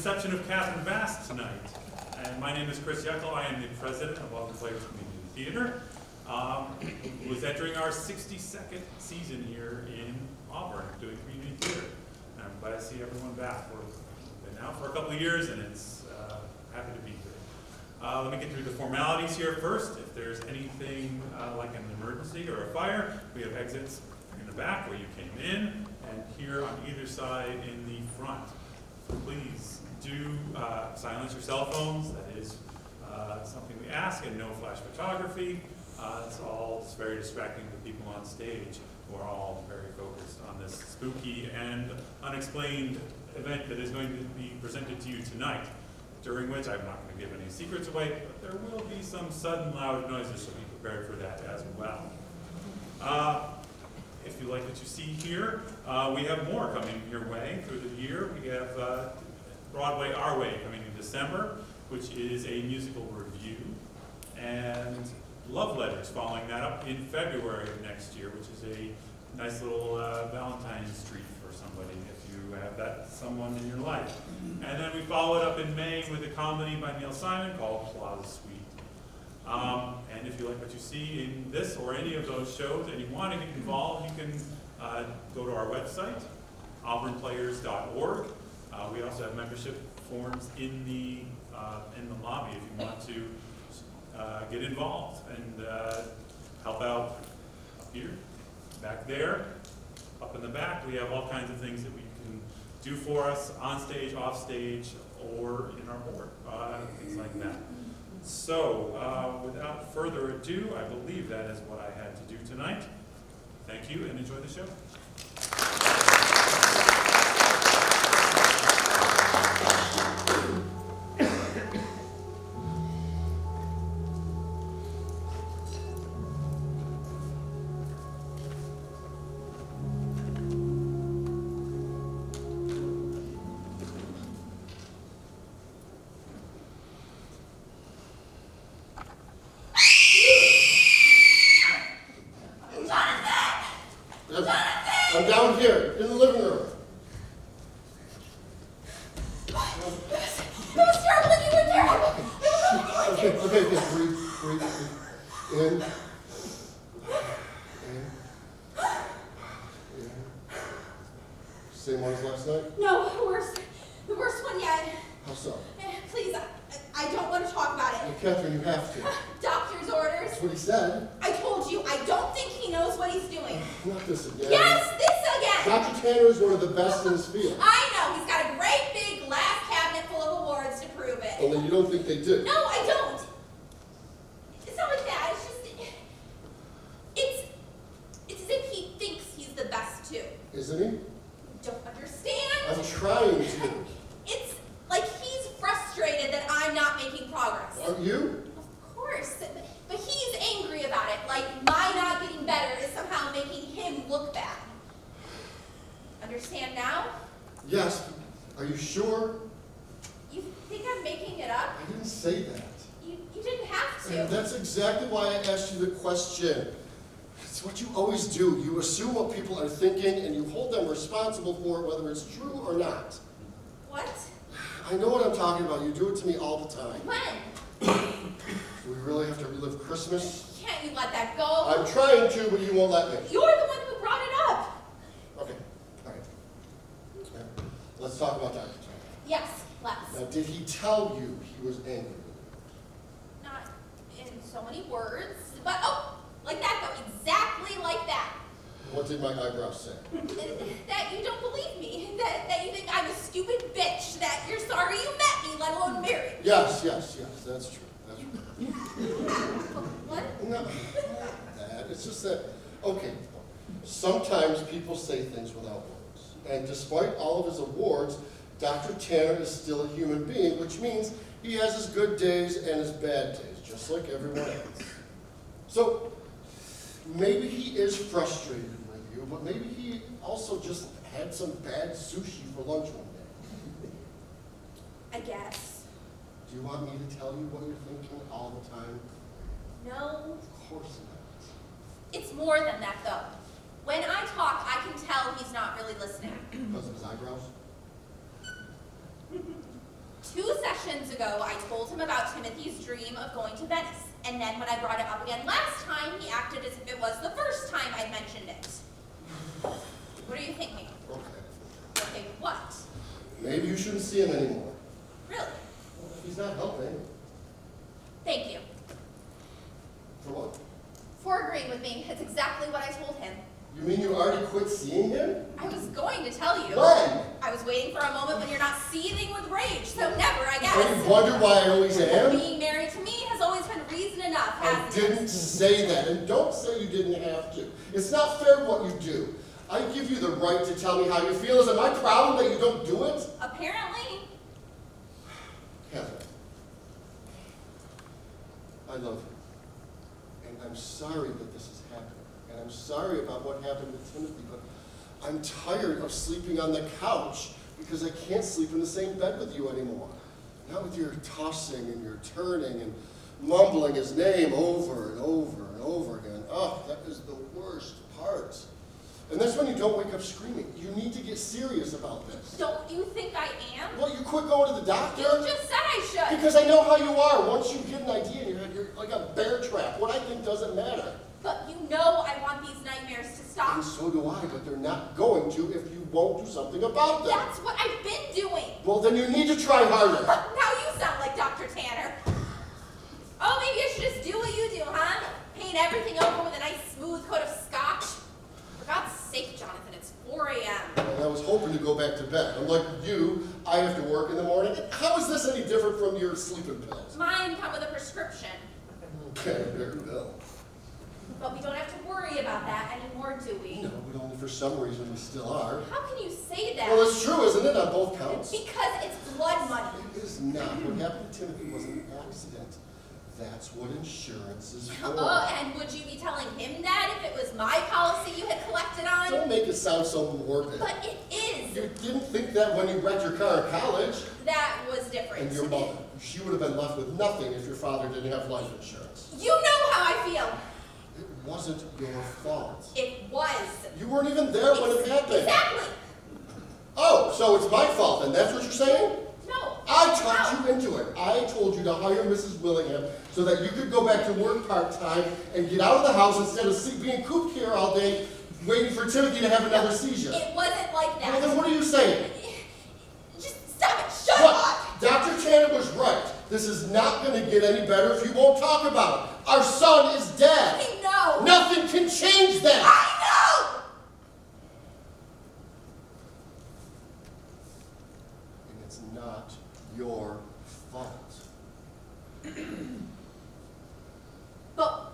reception of Kathryn Vask tonight. And my name is Chris Yeckel. I am the president of Auburn Players Community Theater. Who is entering our 62nd season here in Auburn doing community theater. And I'm glad to see everyone back. We've been out for a couple of years and it's happy to be here. Let me get through the formalities here first. If there's anything like an emergency or a fire, we have exits in the back where you came in and here on either side in the front. So please do silence your cell phones. That is something we ask, and no flash photography. It's all just very distracting to people on stage who are all very focused on this spooky and unexplained event that is going to be presented to you tonight, during which I'm not going to give any secrets away, but there will be some sudden loud noises, so be prepared for that as well. If you like what you see here, we have more coming your way through the year. We have Broadway Our Way coming in December, which is a musical review, and Love Letters following that up in February of next year, which is a nice little Valentine's treat for somebody if you have that someone in your life. And then we follow it up in May with a comedy by Neil Simon called Plaza Suite. And if you like what you see in this or any of those shows and you want to get involved, you can go to our website, auburnplayers.org. We also have membership forms in the lobby if you want to get involved and help out up here, back there, up in the back. We have all kinds of things that we can do for us on stage, off stage, or in our board, things like that. So without further ado, I believe that is what I had to do tonight. Thank you and enjoy the show. I'm down here, in the living room. That was terrible, and you were terrible. Okay, breathe. In. Same one as last night? No, worse. The worst one yet. How so? Please, I don't want to talk about it. Well, Kathryn, you have to. Doctor's orders. That's what he said. I told you, I don't think he knows what he's doing. Not this again. Yes, this again. Dr. Tanner is one of the best in his field. I know, he's got a great big glass cabinet full of awards to prove it. Only you don't think they do. No, I don't. It's not like that, it's as if he thinks he's the best too. Isn't he? Don't understand? I'm trying to. It's like he's frustrated that I'm not making progress. Aren't you? Of course, but he's angry about it, like my not getting better is somehow making him look bad. Understand now? Yes. Are you sure? You think I'm making it up? I didn't say that. You didn't have to. And that's exactly why I asked you the question. It's what you always do. You assume what people are thinking and you hold them responsible for it, whether it's true or not. What? I know what I'm talking about. You do it to me all the time. When? Do we really have to relive Christmas? Can't you let that go? I'm trying to, but you won't let me. You're the one who brought it up. Okay. All right. Yeah. Let's talk about Dr. Tanner. Yes, let's. Now, did he tell you he was angry? Not in so many words, but like that though, exactly like that. What did my eyebrows say? That you don't believe me, that you think I'm a stupid bitch, that you're sorry you met me, let alone married. Yes, that's true. That's true. What? No, not that. It's just that, okay, sometimes people say things without words. And despite all of his awards, Dr. Tanner is still a human being, which means he has his good days and his bad days, just like everyone else. So, maybe he is frustrated with you, but maybe he also just had some bad sushi for lunch one day. I guess. Do you want me to tell you what you're thinking all the time? No. Of course not. It's more than that, though. When I talk, I can tell he's not really listening. Because of his eyebrows? sessions ago, I told him about Timothy's dream of going to Venice. And then when I brought it up again last time, he acted as if it was the first time I'd mentioned it. What are you thinking? Okay. Okay, what? Maybe you shouldn't see him anymore. Really? Well, if he's not helping. Thank you For what? for agreeing with me. It's exactly what I told him. You mean you already quit seeing him? I was going to tell you. When? I was waiting for a moment when you're not seething with rage, so never, I guess. And you wonder why I always am? Being married to me has always been reason enough, I hasn't it? didn't say that, and don't say you didn't have to. It's not fair what you do. I give you the right to tell me how you feel. Is it my problem that you don't do it? Apparently. Kathryn, I love you. And I'm sorry that this is happening. And I'm sorry about what happened with Timothy, but I'm tired of sleeping on the couch because I can't sleep in the same bed with you anymore. Not with your tossing and your turning and mumbling his name over and over and over again. Oh, that is the worst part. And that's when you don't wake up screaming. You need to get serious about this. Don't you think I am? Well, you quit going to the doctor. You just said I should. Because I know how you are. Once you get an idea in your head, you're like a bear trap. What I think doesn't matter. But you know I want these nightmares to stop. And so do I, but they're not going to if you won't do something about them. That's what I've been doing. Well, then you need to try harder. Now you sound like Dr. Tanner. Oh, maybe I should just do what you do, huh? Paint everything over with a nice smooth coat of scotch. For God's sake, Jonathan, it's 4 a.m. And I was hoping to go back to bed. Unlike you, I have to work in the morning. How is this any different from your sleeping pills? Mine come with a prescription. Okay, there you go. But we don't have to worry about that anymore, do we? No, but only for some reason we still are. How can you say that? Well, it's true, isn't it, on both counts? Because it's blood money. It is not. What happened to Timothy was an accident. That's what insurance is for. Oh, and would you be telling him that if it was my policy you had collected on? Don't make it sound so morbid. But it is. You didn't think that when you wrecked your car in college. That was different. And your mother. She would have been left with nothing if your father didn't have life insurance. You know how I feel. It wasn't your fault. It was. You weren't even there when it happened. Exactly. Oh, so it's my fault, and that's what you're saying? No. I talked you into it. I told you to hire Mrs. Willingham so that you could go back to work part-time and get out of the house instead of being cooped here all day waiting for Timothy to have another seizure. It wasn't like that. Well, then what are you saying? Just stop it. Shut What? up. Dr. Tanner was right. This is not going to get any better if you won't talk about it. Our son is dead. I know. Nothing can change that. I know. And it's not your fault. But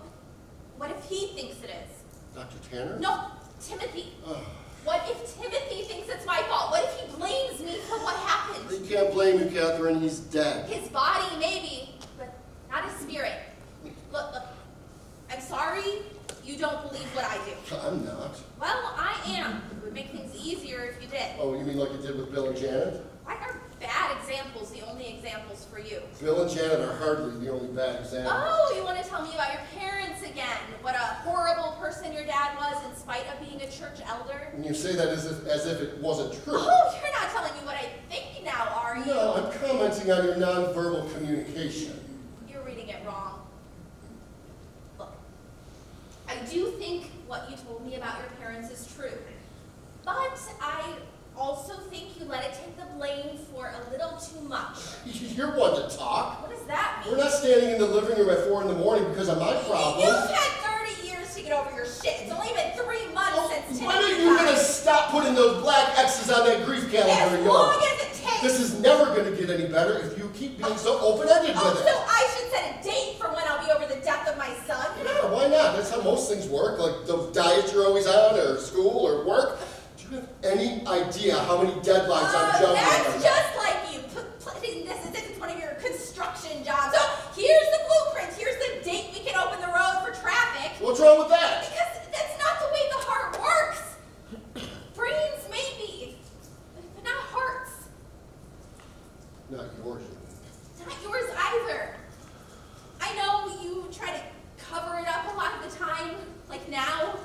what if he thinks it is? Dr. Tanner? No, Timothy. Ugh. What if Timothy thinks it's my fault? What if he blames me for what happened? They can't blame you, Kathryn. He's dead. His body, maybe, but not his spirit. Look, I'm sorry you don't believe what I do. I'm not. Well, I am. It would make things easier if you did. Oh, you mean like you did with Bill and Janet? Why are bad examples the only examples for you? Bill and Janet are hardly the only bad examples. Oh, you want to tell me about your parents again? What a horrible person your dad was in spite of being a church elder? And you say that as if it wasn't true. Oh, you're not telling me what I think now, are you? No, I'm commenting on your nonverbal communication. You're reading it wrong. Look, I do think what you told me about your parents is true. But I also think you let it take the blame for a little too much. You're one to talk. What does that mean? We're not standing in the living room at 4 in the morning because of my problems. You've had 30 years to get over your shit. It's only been 3 months since When are Timothy you died. going to stop putting those black X's on that grief calendar of As long yours? as it takes. This is never going to get any better if you keep being so open-ended Oh, with so it. I should set a date for when I'll be over the death of my son? Yeah, why not? That's how most things work, like the diet you're always on, or school, or work. Do you have any idea how many deadlines I'm juggling That's right now? just like you, putting this as if it's one of your construction jobs. So here's the blueprint. Here's the date we can open the road for traffic. What's wrong with that? Because that's not the way the heart works. Brains maybe, but not hearts. Not yours, you mean. Not yours either. I know you try to cover it up a lot of the time, like now.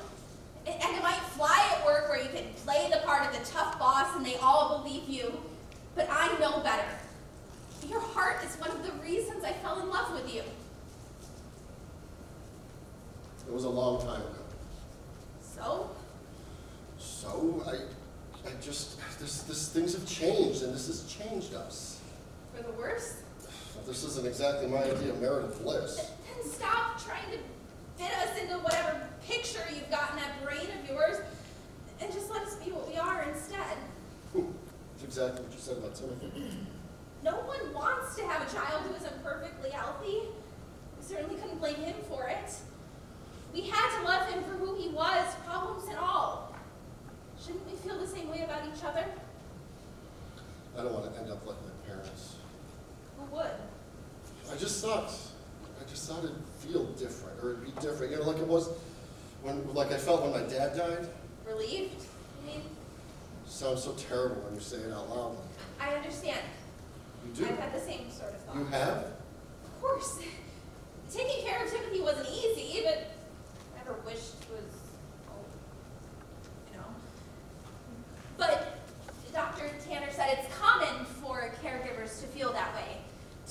And it might fly at work where you can play the part of the tough boss and they all believe you. But I know better. Your heart is was a long time ago. So? So, I just, things have changed, and this has changed us. For the worse? This isn't exactly my idea of marital bliss. Then stop trying to fit us into whatever picture you've got in that brain of yours, and just let us be what we are instead. That's exactly what you said about Timothy. No one wants to have a child who isn't perfectly healthy. We certainly couldn't blame him for it. We had to love him for who he was, problems and all. Shouldn't we feel the same way about each other? I don't want to end up like my parents. Who would? I just thought it'd feel different, or it'd be different. You know, like it was like I felt when my dad died. Relieved? I mean, Sounds so terrible when you say it out loud. I understand. You do? I've had the same sort of thought. You have? Of course. Taking care of Timothy wasn't easy, but I never wished it was, you know. But Dr. Tanner said it's common for caregivers to feel that way,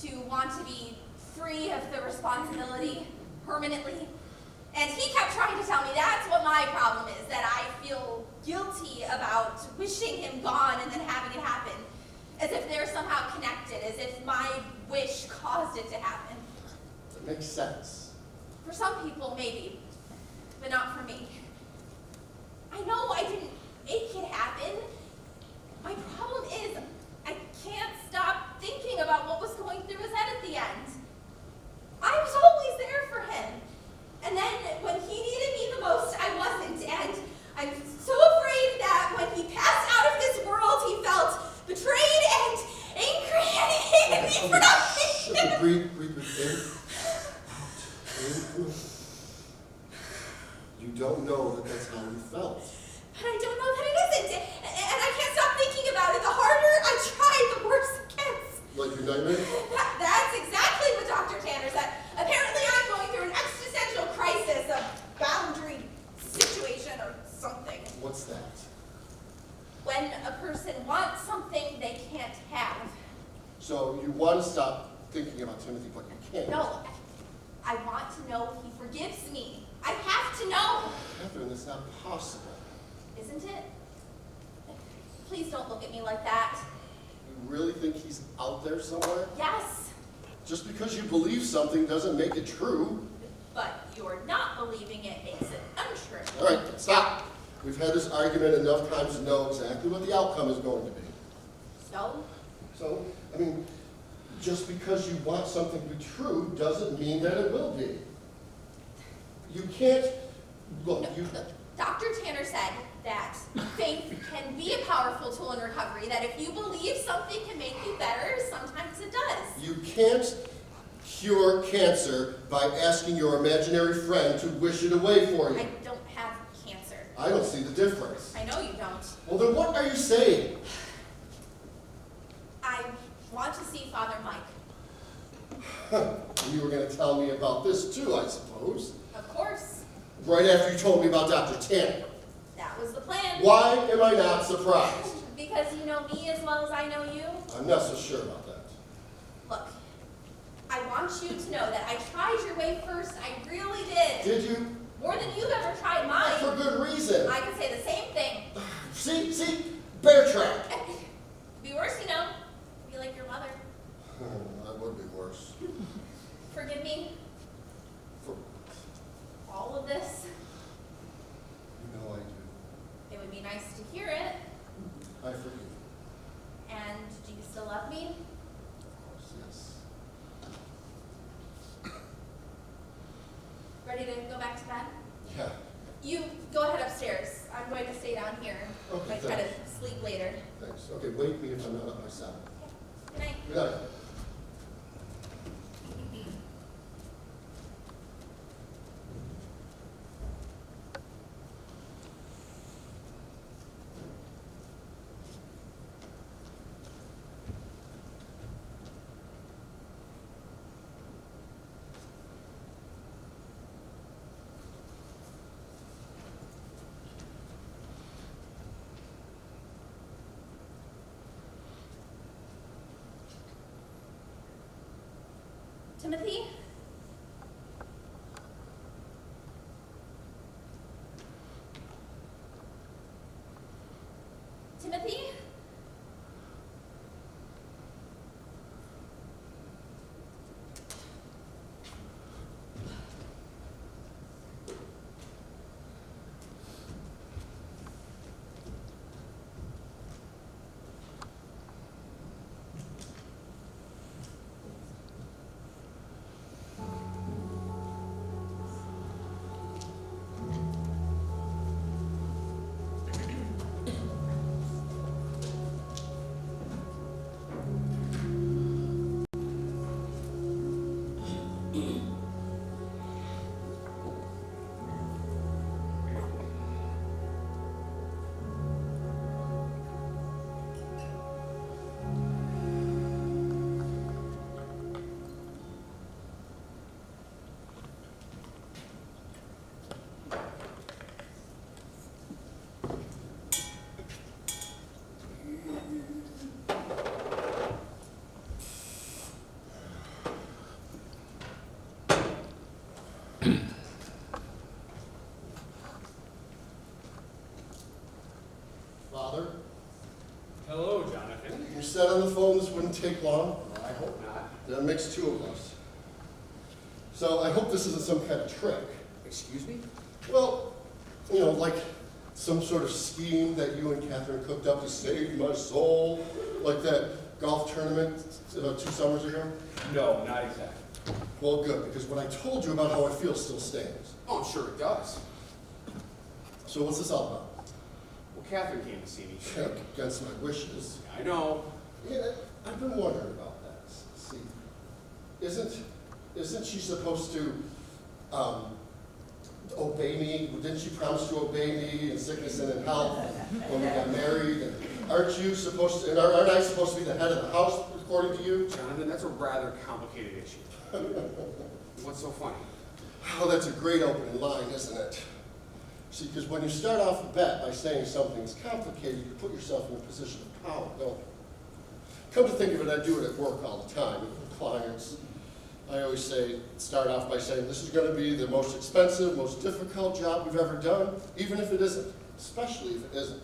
to want to be free of the responsibility permanently. And he kept trying to tell me that's what my problem is, that I feel guilty about wishing him gone and then having it happen, as if they're somehow connected, as if my wish caused it to happen. That makes sense. For some people, maybe, but not for me. I know I didn't make it happen. My problem is I can't stop thinking about what was going through his head at the end. I was always there for him. And then when he needed me the most, I wasn't. And I'm so afraid that when he passed out of this world, he felt betrayed and angry and he hated me for nothing. Breathe in. Out. You don't know that that's how you felt. But I don't know that it isn't. And I can't stop thinking about it. The harder I try, the worse it gets. Like your nightmare? That's exactly what Dr. Tanner said. Apparently I'm going through an existential crisis, a boundary situation or something. What's that? When a person wants something they can't have. So you want to stop thinking about Timothy, but you can't. No, I want to know he forgives me. I have to know. Kathryn, that's not possible. Isn't it? Please don't look at me like that. You really think he's out there somewhere? Yes, Just because you believe something doesn't make it true. but you're not believing it makes it untrue. All right, stop. We've had this argument enough times to know exactly what the outcome is going to be. So, I mean, just because you want something to be true doesn't mean that it will be. You can't, look, you, Dr. Tanner said that faith can be a powerful tool in recovery, that if you believe something can make you better, sometimes it does. you can't cure cancer by asking your imaginary friend to wish it away for you. I don't have cancer. I don't see the difference. I know you don't. Well, then what are you saying? I want to see Father Mike. You were going to tell me about this too, I suppose. Of course, Right after you told me about Dr. Tanner. that was the plan. Why am I not surprised? Because you know me as well as I know you. I'm not so sure about that. Look, I want you to know that I tried your way first. I really did. Did you? More than you've ever tried mine. For good reason. I could say the same thing. See? Bear trap. Be worse, you know. Be like your mother. That would be worse. Forgive me. For, All of this. you know I do. It would be nice to hear it. I forgive you. And do you still love me? Of course, yes. Ready to go back to bed? Yeah. You go ahead upstairs. I'm going to stay down here. Okay, I try to thanks. sleep later. Thanks. Okay, wake me if I'm not up by 7. Good night. Good night. Timothy? wouldn't take long. Well, I hope not. That makes two of us. So I hope this isn't some kind of trick. Excuse me? Well, you know, like some sort of scheme that you and Kathryn cooked up to save my soul, like that golf tournament 2 summers ago. No, not exactly. Well, good, because what I told you about how I feel still stands. Oh, I'm sure it does. So what's this all about? Well, Kathryn came to see me. Against my wishes. I know. Yeah, I've been wondering about that. See, isn't she supposed to obey me? Didn't she promise to obey me in sickness and in health when we got married? And aren't you supposed to? And aren't I supposed to be the head of the house according to you? Jonathan, that's a rather complicated issue. What's so funny? Oh, that's a great opening line, isn't it? See, because when you start off the bet by saying something's complicated, you put yourself in a position of power, don't you? Come to think of it, I do it at work all the time with clients. I always start off by saying, this is going to be the most expensive, most difficult job we've ever done, even if it isn't, especially if it isn't.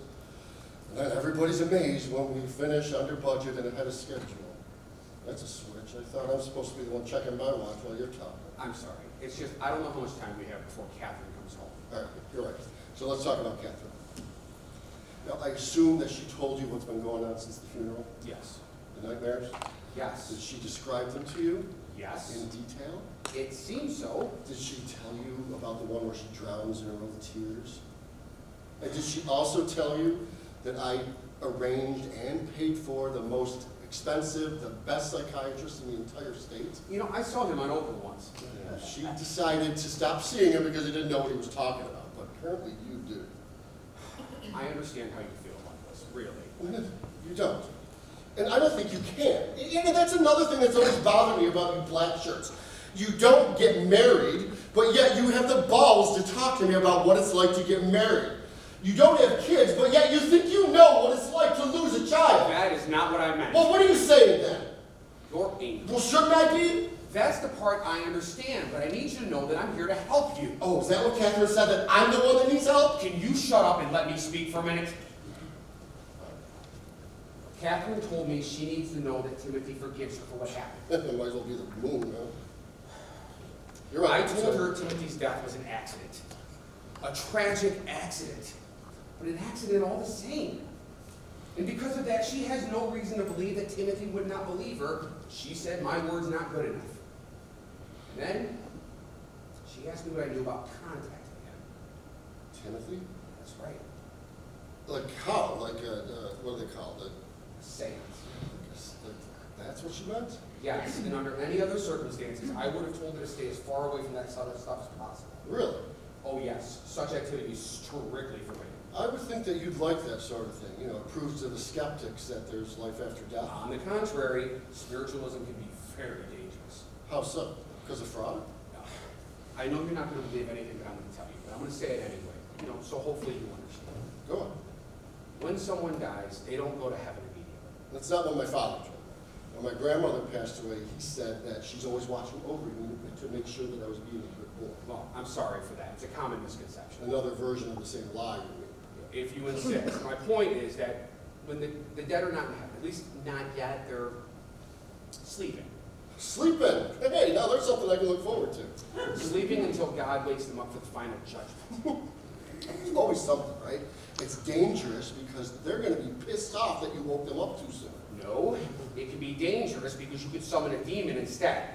And then everybody's amazed when we finish under budget and ahead of schedule. That's a switch. I thought I was supposed to be the one checking my watch while you're talking. I'm sorry. It's just, I don't know how much time we have before Kathryn comes home. All right, you're right. So let's talk about Kathryn. Now, I assume that she told you what's been going on since the funeral, Yes. the nightmares? Did Yes. she describe them to you Yes. in detail? It seems so. Did she tell you about the one where she drowns in her own tears? And did she also tell you that I arranged and paid for the most expensive, the best psychiatrist in the entire state? You know, I saw him on Oprah once. She decided to stop seeing him because he didn't know what he was talking about, but apparently you do. I understand how you feel about this, really. You don't. And I don't think you can. And that's another thing that's always bothered me about you black shirts. You don't get married, but yet you have the balls to talk to me about what it's like to get married. You don't have kids, but yet you think you know what it's like to lose a child. That is not what I meant. Well, what are you saying then? You're angry. Well, shouldn't I be? That's the part I understand, but I need you to know that I'm here to help you. Oh, is that what Kathryn said, that I'm the one that needs help? Can you shut up and let me speak for a minute? Kathryn told me she needs to know that Timothy forgives her for what happened. It might as well be the moon, huh? You're I right. told her Timothy's death was an accident. A tragic accident. But an accident all the same. And because of that, she has no reason to believe that Timothy would not believe her. She said my word's not good enough. And then, she asked me what I knew about contacting him. Timothy? That's right. Like how? Like, what do they call it? Seance. That's what she meant? Yes, and under any other circumstances, I would have told her to stay as far away from that other stuff as possible. Really? Oh yes, such activity is strictly forbidden. I would think that you'd like that sort of thing. You know, it proves to the skeptics that there's life after death. On the contrary, spiritualism can be very dangerous. How so? Because of fraud? I know you're not going to believe anything that I'm going to tell you, but I'm going to say it anyway. You know, so hopefully you understand. Go on. When someone dies, they don't go to heaven immediately. That's not what my father told me. When my grandmother passed away, he said that she's always watching over me to make sure that I was being a good boy. Well, I'm sorry for that. It's a common misconception. Another version of the same lie you mean. If you insist. My point is that when the dead are not in heaven, at least not yet, they're sleeping. Sleeping! Hey, now there's something I can look forward to. Sleeping until God wakes them up for the final judgment. There's always something, right? It's dangerous because they're going to be pissed off that you woke them up too soon. No, it can be dangerous because you could summon a demon instead.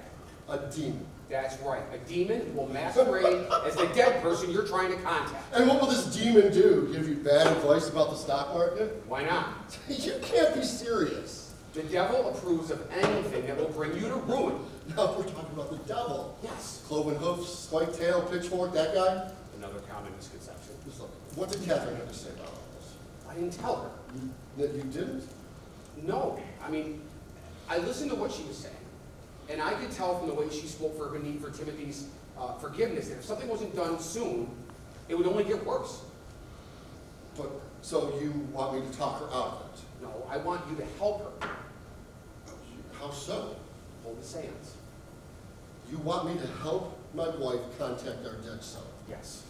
A demon. That's right. A demon will masquerade as the dead person you're trying to contact. And what will this demon do? Give you bad advice about the stock market? Why not? You can't be serious. The devil approves of anything that will bring you to ruin. Now we're talking about the devil. Yes. Cloven hoofs, spiked tail, pitchfork, that guy? Another common misconception. Just look, what did Kathryn have to say about all this? I didn't tell her. That you didn't? No. I mean, I listened to what she was saying. And I could tell from the way she spoke for her need for Timothy's forgiveness that if something wasn't done soon, it would only get worse. But, so you want me to talk her out of it? No, I want you to help her. How so? Hold the seance. You want me to help my wife contact our dead son? Yes.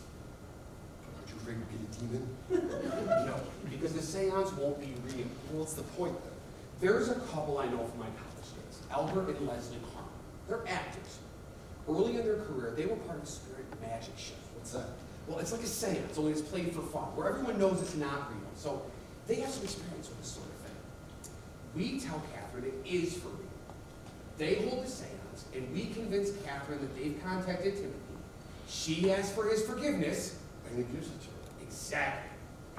But aren't you afraid to be a demon? No, because the seance won't be real. Well, what's the point then? There's a couple I know from my college days, Albert and Leslie Harmon. They're actors. Early in their career, they were part of a spirit magic show. What's that? Well, it's like a séance, only it's played for fun, where everyone knows it's not real. So they have some experience with this sort of thing. We tell Kathryn it is for real. They hold the séance, and we convince Kathryn that they've contacted Timothy. She asks for his forgiveness. And he gives it to her. Exactly.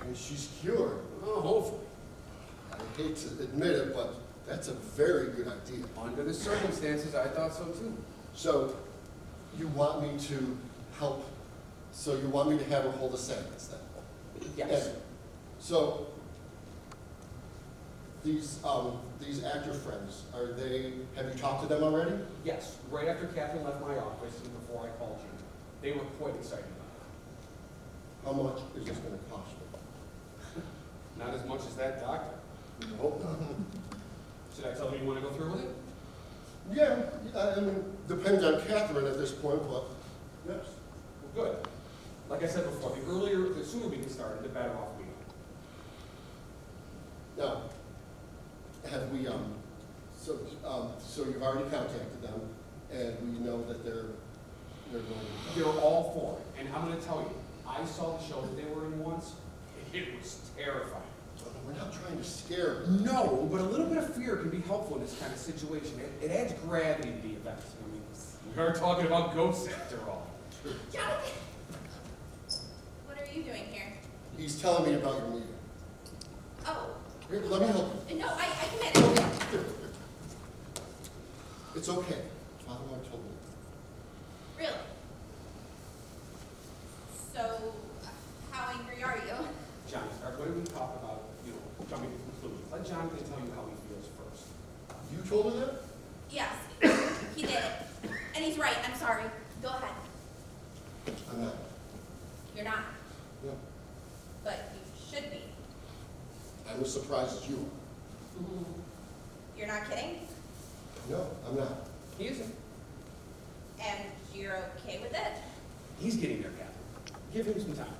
And she's cured. Oh, hopefully. I hate to admit it, but that's a very good idea. Under the circumstances, I thought so too. So, you want me to help, so you want me to have her hold a séance then? Yes. And so, these actor friends, have you talked to them already? Yes. Right after Kathryn left my office and before I called you, they were quite excited about How much is this gonna cost me? it. Not as much as that doctor. Hope not. Should I tell them you want to go through with it? Yeah, I mean, depends on Kathryn at this point, but yes. Well, good. Like I said before, the sooner we get started, the better off we are. Now, have we, so you've already contacted them, and we know that they're going to. They're all for it. And I'm going to tell you, I saw the show that they were in once, and it was terrifying. We're not trying to scare them. No, but a little bit of fear can be helpful in this kind of situation. It adds gravity to the events. I mean, we are talking about ghosts after all. Jonathan! What are you doing here? He's telling me about your meeting. Oh, Here, let me help you. no, I can manage. Here. It's okay. Father Mark told me. Really? So, how angry are you? Johnny, what did we talk about, jumping to conclusions? Let Jonathan tell you how he feels first. You told her that? Yes, he did. And he's right, I'm sorry. Go ahead. I'm not. You're not, No. but you should be. I'm as surprised as you are. You're not kidding? No, I'm not. He isn't. And you're okay with it? He's getting there, Kathryn. Give him some time.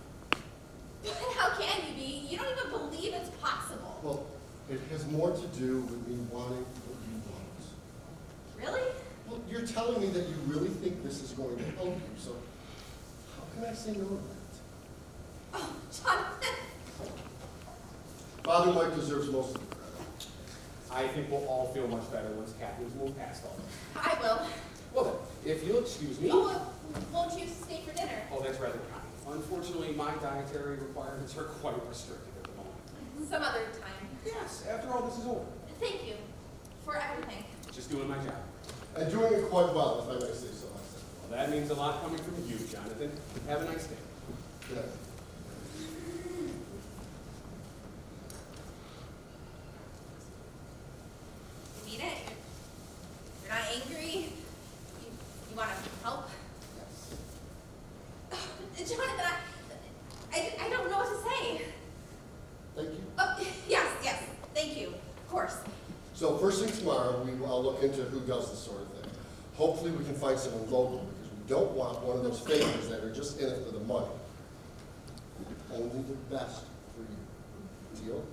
But how can you be? You don't even believe it's possible. Well, it has more to do with me wanting what you want. Really? Well, you're telling me that you really think this is going to help you, so how can I say no to that? Oh, Jonathan. Father Mike deserves most of the credit. I think we'll all feel much better once Kathryn's moved past all this. I will. Well then, if you'll excuse me. Oh, won't you stay for dinner? Oh, that's rather kind. Unfortunately, my dietary requirements are quite restricted at the moment. Some other time. Yes, after all this is over. Thank you for everything. Just doing my job. And doing it quite well, if I may say so myself. Well, that means a lot coming from you, Jonathan. Have a nice day. Good night. You mean it? You're not angry? You want to help? Jonathan, I don't know what to say. Thank you. Oh, yes, thank you. Of course. So first thing tomorrow, I'll look into who does this sort of thing. Hopefully we can find someone local, because we don't want one of those fakers that are just in it for the money. Only the best for you. Deal?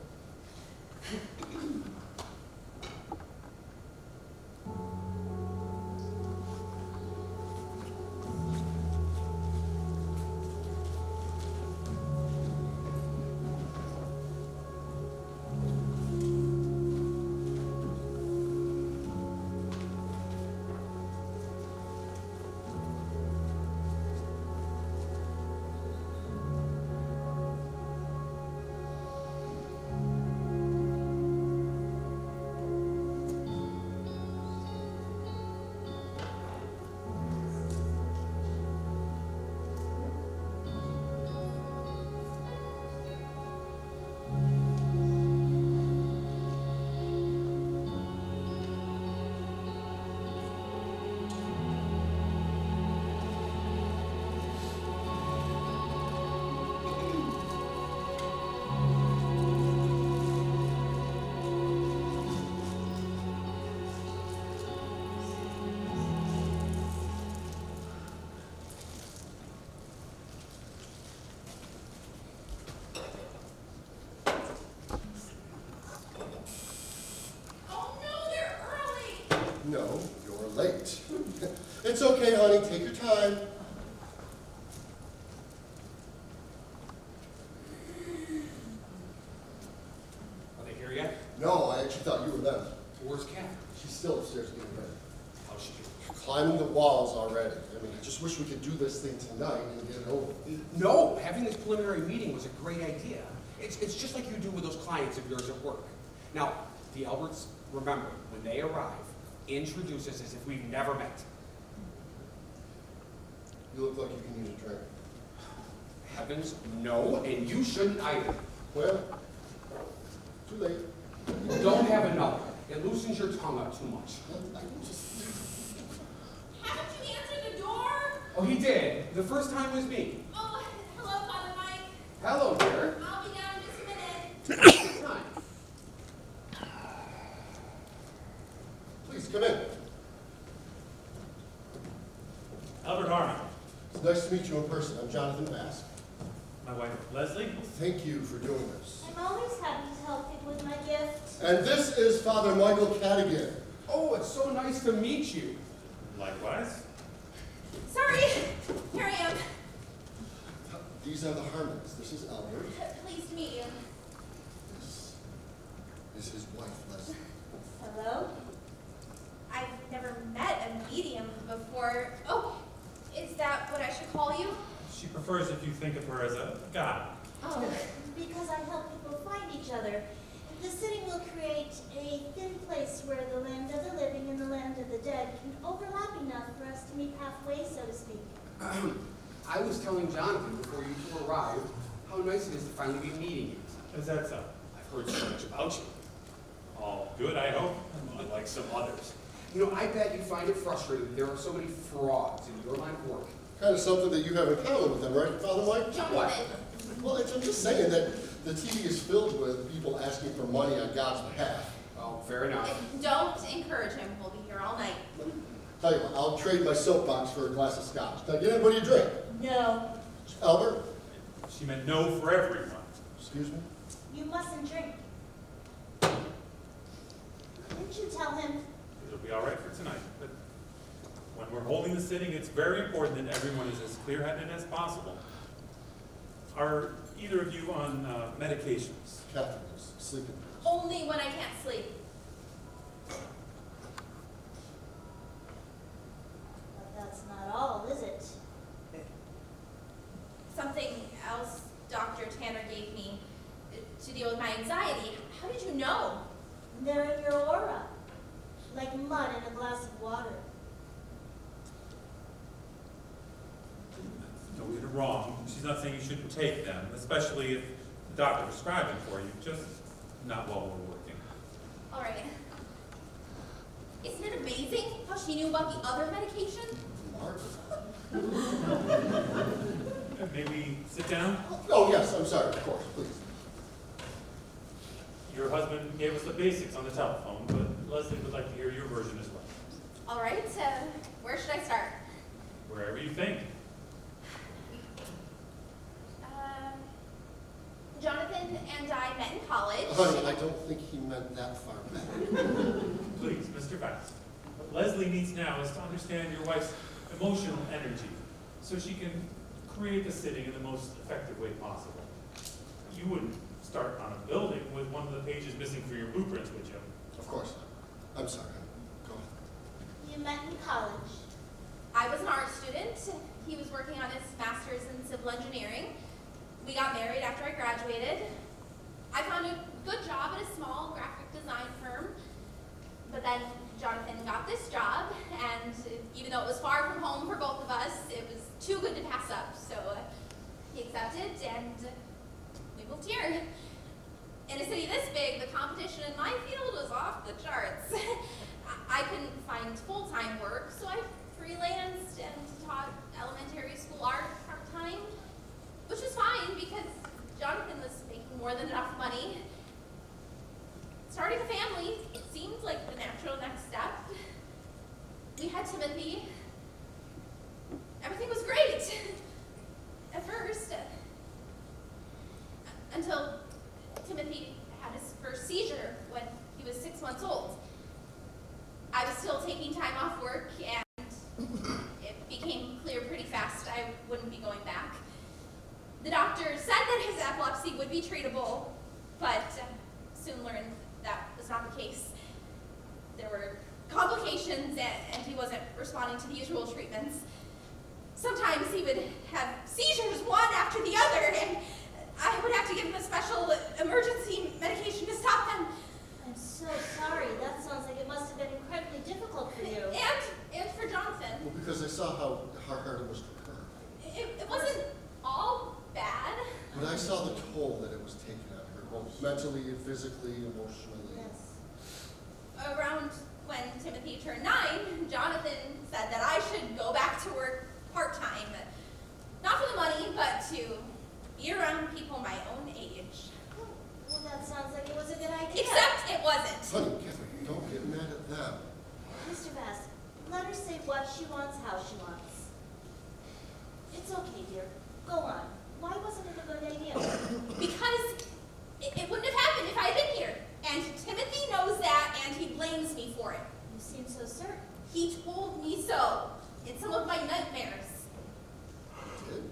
No, you're late. It's okay, honey, take your time. Are they here yet? No, I actually thought you were them. Where's Kathryn? She's still upstairs getting ready. How's she doing? Climbing the walls already. I mean, I just wish we could do this thing tonight and get it over with. No, having this preliminary meeting was a great idea. It's just like you do with those clients of yours at work. Now, the Alberts, remember, when they arrive, introduce us as if we've never met. You look like you can use a drink. Heavens, no, and you shouldn't either. Well, too late. Don't have another. It loosens your tongue up too much. Haven't you answered the door? Oh, he did. The first time was me. Oh, hello, Father Mike. Hello, dear. I'll be down in just a minute. Good time. Please, come in. Albert Harmon, It's nice to meet you in person. I'm Jonathan Vask. my wife Leslie. Thank you for doing this. I'm always happy to help you with my gift. And this is Father Michael Cadigan. Oh, it's so nice to meet you. Likewise. Sorry, here I am. These are the Harmons. This is Albert. Pleased to meet you. This is his wife, Leslie. Hello? I've never met a medium before. Oh, is that what I should call you? She prefers if you think of her as a god. Oh, because I help people find each other. The sitting will create a thin place where the land of the living and the land of the dead can overlap enough for us to meet halfway, so to speak. I was telling Jonathan before you two arrived how nice it is to finally be meeting you. Is that so? I've heard so much about you, All good, I hope. unlike some others. You know, I bet you find it frustrating that there are so many frauds in your line of work. Kind of something that you have in common with them, right, Father Mike? Jonathan. Well, I'm just saying that the TV is filled with people asking for money on God's behalf. Oh, fair enough. Don't encourage him. We'll be here all night. Tell you what, I'll trade my soapbox for a glass of scotch. Can I get anybody a drink? No, Albert? She meant no for everyone. Excuse me? you mustn't drink. Didn't you tell him? It'll be all right for tonight. But when we're holding the sitting, it's very important that everyone is as clear-headed as possible. Are either of you on medications? Kathryn is sleeping. Only when I can't sleep. But that's not all, is it? Something else Dr. Tanner gave me to deal with my anxiety. How did you know? They're in your aura, like mud in a glass of water. Don't get it wrong. She's not saying you shouldn't take them, especially if the doctor prescribed them for you, just not while we're working. All right. Isn't it amazing how she knew about the other medication? Maybe sit down. Oh, yes, I'm sorry, of course, please. Your husband gave us the basics on the telephone, but Leslie would like to hear your version as well. All right, where should I start? Wherever you think. Jonathan and I met in college. Honey, I don't think he meant that far back. Please, Mr. Vask. What Leslie needs now is to understand your wife's emotional energy so she can create the sitting in the most effective way possible. You wouldn't start on a building with one of the pages missing for your blueprints, would you? Of course not. I'm sorry, honey. Go ahead. You met in college. I was an art student. He was working on his master's in civil engineering. We got married after I graduated. I found a good job at a small graphic design firm. But then Jonathan got this job, and even though it was far from home for both of us, it was too good to pass up. So he accepted, and we moved here. In a city this big, the competition in my field was off the charts. I couldn't find full-time work, so I freelanced and taught elementary school art part-time, which was fine because Jonathan was making more than enough money. Starting a family seemed like the natural next step. We had Timothy. Everything was great at first, until Timothy had his first seizure when he was 6 months old. I was still taking taking time off work, and it became clear pretty fast I wouldn't be going back. The doctor said that his epilepsy would be treatable, but soon learned that was not the case. There were complications, and he wasn't responding to the usual treatments. Sometimes he would have seizures one after the other, and I would have to give him a special emergency medication to stop them. I'm so sorry. That sounds like it must have been incredibly difficult for you. And for Jonathan. Well, because I saw how hard it was for her. It wasn't all bad. But I saw the toll that it was taking on her, both mentally, physically, emotionally. Yes. Around when Timothy turned 9, Jonathan said that I should go back to work part-time. Not for the money, but to be around people my own age. Well, that sounds like it was a good idea. Except it wasn't. Honey, Kathryn, don't get mad at them. Mr. Vask, let her say what she wants, how she wants. It's okay, dear. Go on. Why wasn't it a good idea? Because it wouldn't have happened if I had been here. And Timothy knows that, and he blames me for it. You seem so certain. He told me so in some of my nightmares. Did?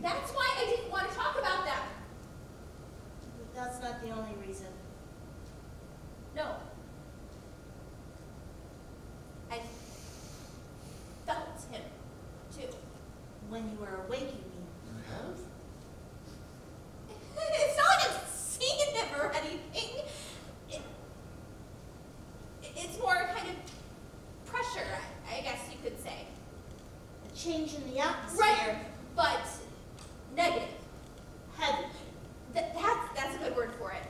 That's why I didn't want to talk about them. But that's not the only reason. No. I felt him, too. When you were awake, you mean. You have? It's not like I've seen him or anything. It's more kind of pressure, I guess you could say. A change in the atmosphere. Right, but negative. Heavy. That's a good word for it.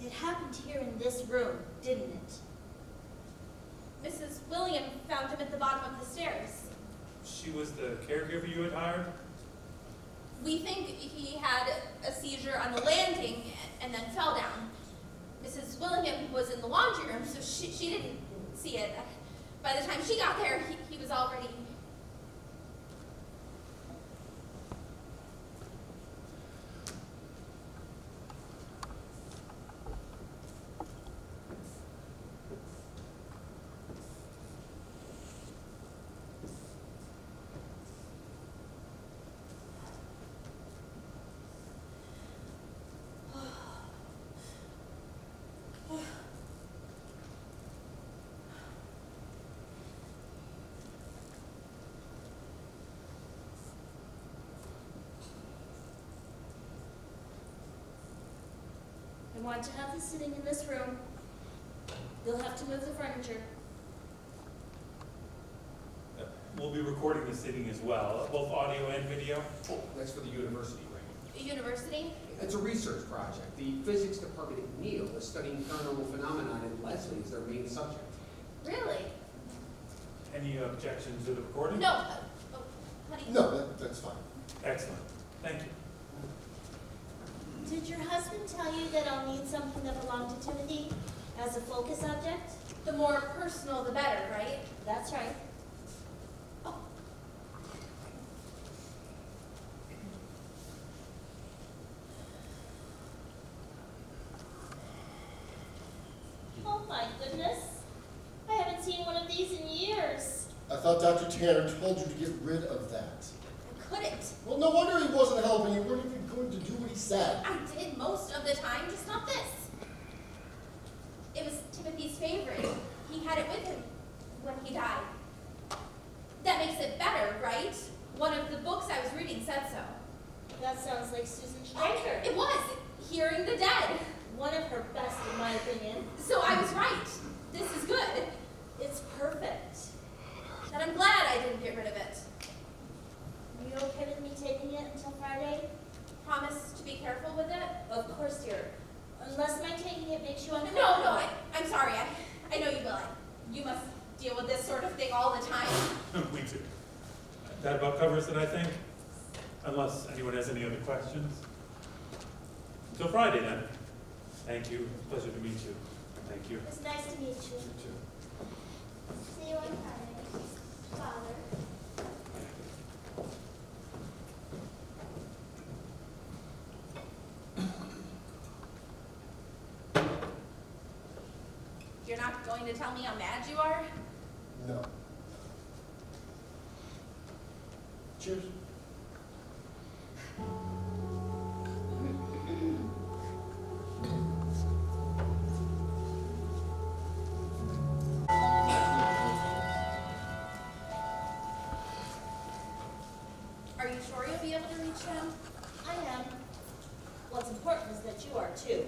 It happened here in this room, didn't it? Mrs. William found him at the bottom of the stairs. She was the caregiver you had hired? We think he had a seizure on the landing and then fell down. Mrs. William was in the laundry room, so she didn't see it. By the time she got there, he was already... I want to have the sitting in this room. You'll have to move the furniture. We'll be recording the sitting as well, both audio and video. Oh, that's for the university, right? University? It's a research project. The physics department at Neal is studying paranormal phenomenon, and Leslie is their main subject. Really? Any objections to the recording? No. Honey. No, that's fine. Excellent. Thank you. Did your husband tell you that I'll need something that belonged to Timothy as a focus object? The more personal, the better, right? That's right. Oh my goodness. I haven't seen one of these in years. I thought Dr. Tanner told you to get rid of that. I couldn't. Well, no wonder he wasn't helping. You weren't even going to do what he said. I did most of the time, just not this. It was Timothy's favorite. He had it with him when he died. That makes it better, right? One of the books I was reading said so. That sounds like Susan Stryker. It was. Hearing the Dead. One of her best, in my opinion. So I was right. This is good. It's perfect. And I'm glad I didn't get rid of it. Are you okay with me taking it until Friday? Promise to be careful with it? Of course, dear. Unless my taking it makes you uncomfortable. No, I'm sorry. I know you will. You must deal with this sort of thing all the time. We do. That about covers it, I think. Unless anyone has any other questions. Until Friday, then. Thank you. Pleasure to meet you. Thank you. It's nice to meet you. You too. See you on Friday, Father. You're not going to tell me how mad you are? No. Cheers. Are you sure you'll be able to reach him? I am. What's important is that you are too.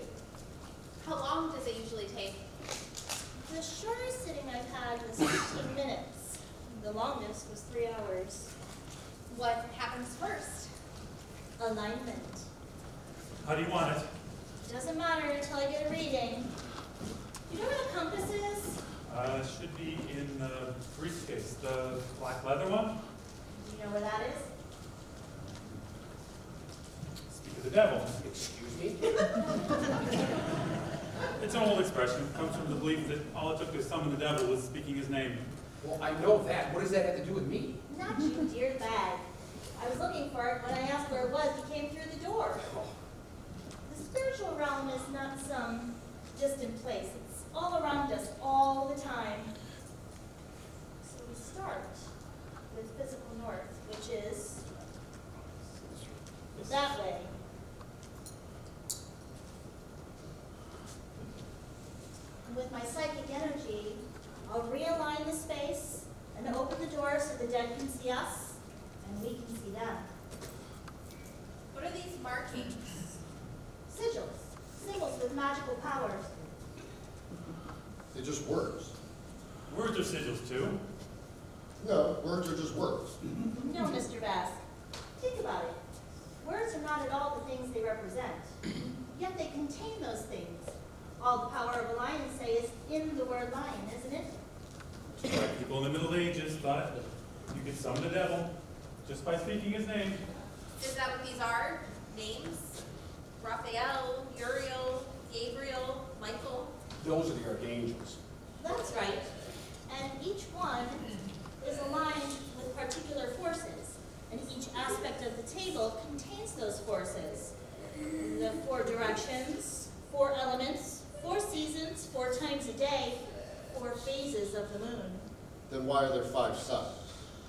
How long does it usually take? The shortest sitting I've had was 15 minutes. The longest was 3 hours. What happens first? Alignment. How do you want it? Doesn't matter until I get a reading. You know where the compass is? Should be in the briefcase, the black leather one. Do you know where that is? Speak of the devil. Excuse me? It's an old expression. It comes from the belief that all it took to summon the devil was speaking his name. Well, I know that. What does that have to do with me? Not you, dear bag. I was looking for it. When I asked where it was, he came through the door. The spiritual realm is not some distant place. It's all around us, all the time. So we start with physical north, which is that way. And with my psychic energy, I'll realign the space and open the door so the dead can see us and we can see them. What are these markings? Sigils, symbols with magical powers. They're just words. Words are sigils too. No, words are just words. No, Mr. Vask. Think about it. Words are not at all the things they represent, yet they contain those things. All the power of a lion, say, is in the word lion, isn't it? Like people in the Middle Ages thought you could summon the devil just by speaking his name. Is that what these are? Names? Raphael, Uriel, Gabriel, Michael? Those are the archangels. That's right. And each one is aligned with particular forces, and each aspect of the table contains those forces. The 4 directions, 4 elements, 4 seasons, 4 times a day, 4 phases of the moon. Then why are there 5 suns?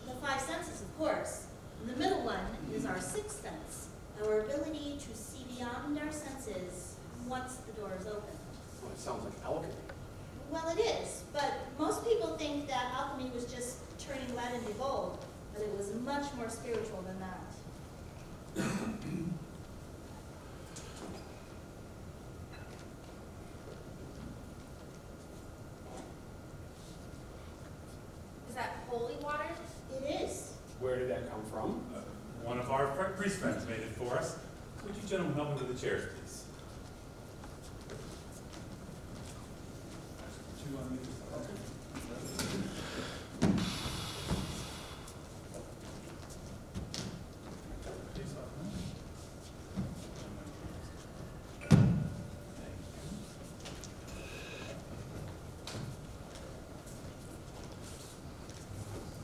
The 5 senses, of course. And the middle one is our 6th sense, our ability to see beyond our senses once the door is open. Well, it sounds like alchemy. Well, it is, but most people think that alchemy was just turning lead into gold, but it was much more spiritual than that. Is that holy water? It is. Where did that come from? One of our priest friends made it for us. Would you gentlemen help me with the chairs, please? 2 on these. Please, Thank you.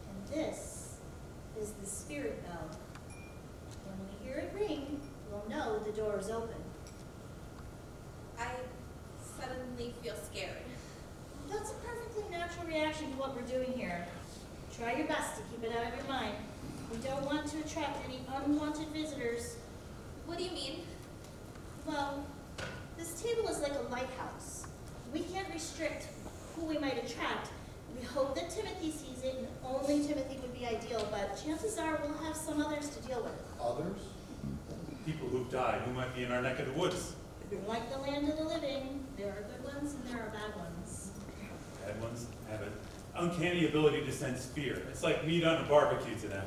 And this is the spirit bell. When we hear it ring, we'll know the door is open. I suddenly feel scared. That's a perfectly natural reaction to what we're doing here. Try your best to keep it out of your mind. We don't want to attract any unwanted visitors. What do you mean? Well, this table is like a lighthouse. We can't restrict who we might attract. We hope that Timothy sees it, and only Timothy would be ideal, but chances are we'll have some others to deal with. Others? People who've died, who might be in our neck of the woods. Like the land of the living, there are good ones and there are bad ones. Bad ones have an uncanny ability to sense fear. It's like meat on a barbecue to them.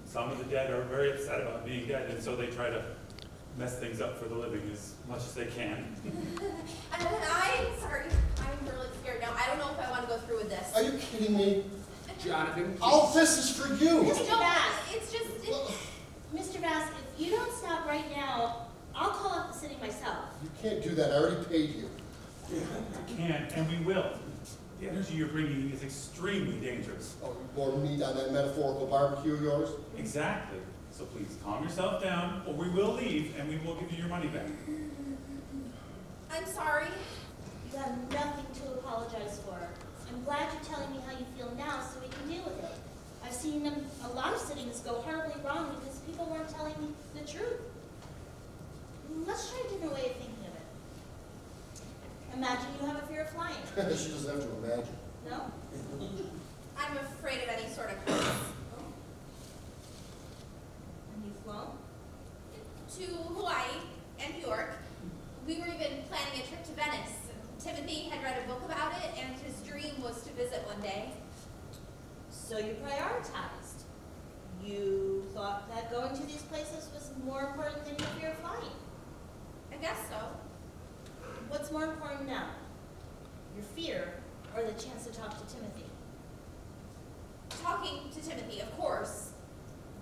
Some of the dead are very upset about being dead, and so they try to mess things up for the living as much as they can. I'm sorry. I'm really scared now. I don't know if I want to go through with this. Are you kidding me? Jonathan, All this is for you! Mr. Vask, It's just... Mr. Vask, if you don't stop right now, I'll call up the sitting myself. You can't do that, I already paid you. We can, and we will. The energy you're bringing is extremely dangerous. Oh, more meat on that metaphorical barbecue of yours? Exactly. So please calm yourself down, or we will leave and we will give you your money back. I'm sorry. You have nothing to apologize for. I'm glad you're telling me how you feel now so we can deal with it. I've seen a lot of sittings go horribly wrong because people weren't telling me the truth. Let's try a different way of thinking of it. Imagine you have a fear of flying. She doesn't have to imagine. No? I'm afraid of any sort of heights. And you've flown? To Hawaii and New York. We were even planning a trip to Venice. Timothy had read a book about it, and his dream was to visit one day. So you prioritized. You thought that going to these places was more important than your fear of flying. I guess so. What's more important now? Your fear or the chance to talk to Timothy? Talking to Timothy, of course.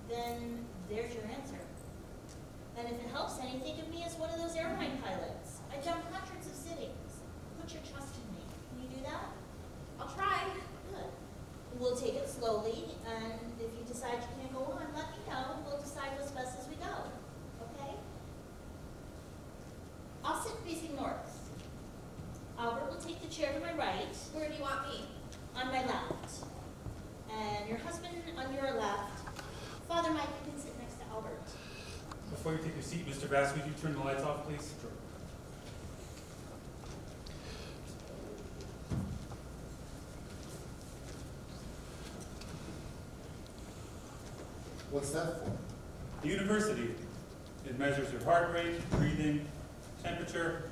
Then there's your answer. And if it helps any, think of me as one of those airline pilots. I jump hundreds of cities. Put your trust in me. Can you do that? I'll try. Good. We'll take it slowly, and if you decide you can't go on, let me know. We'll decide what's best as we go. Okay? I'll sit facing north. Albert will take the chair to my right, Where do you want me? on my left. And your husband on your left. Father Mike, you can sit next to Albert. Before you take your seat, Mr. Vask, would you turn the lights off, please? Sure. What's that for? The university, it measures your heart rate, breathing, temperature.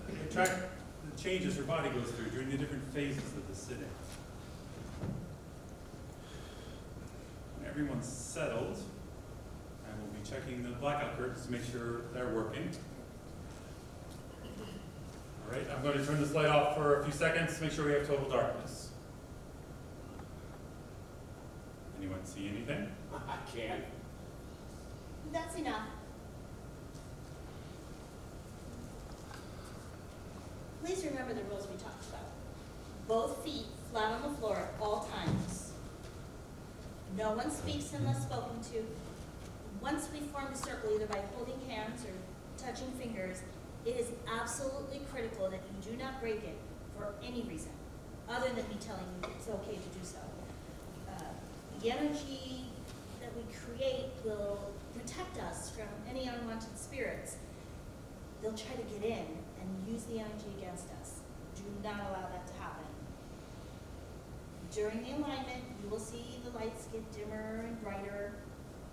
It tracks the changes your body goes through during the different phases of the sitting. When everyone's settled, I will be checking the blackout curtains to make sure they're working. All right, I'm going to turn this light off for a few seconds to make sure we have total darkness. Anyone see anything? I can't. That's enough. Please remember the rules we talked about. Both feet flat on the floor at all times. No one speaks unless spoken to. Once we form a circle, either by holding hands or touching fingers, it is absolutely critical that you do not break it for any reason, other than me telling you it's okay to do so. The energy that we create will protect us from any unwanted spirits. They'll try to get in and use the energy against us. Do not allow that to happen. During the alignment, you will see the lights get dimmer and brighter.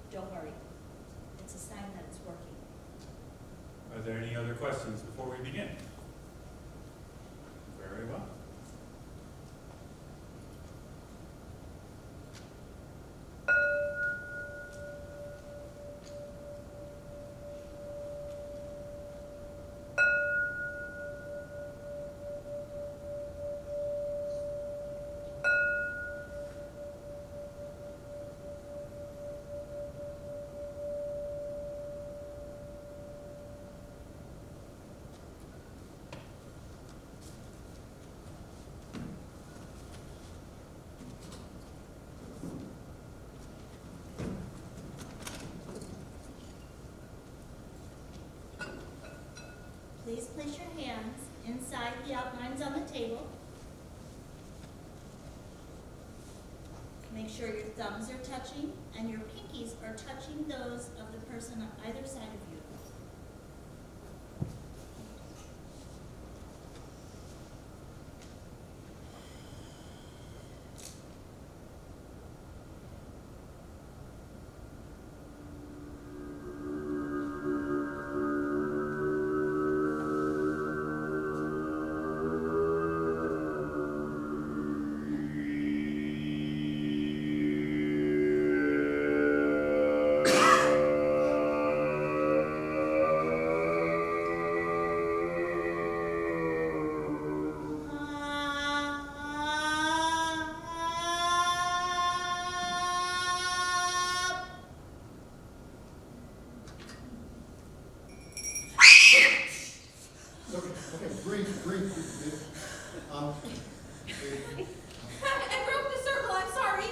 Don't worry. It's a sign that it's working. Are there any other questions before we begin? Very well. Please place your hands inside the outlines on the table. Make sure your thumbs are touching and your pinkies are touching those of the person on either side of you. I broke the circle, I'm sorry.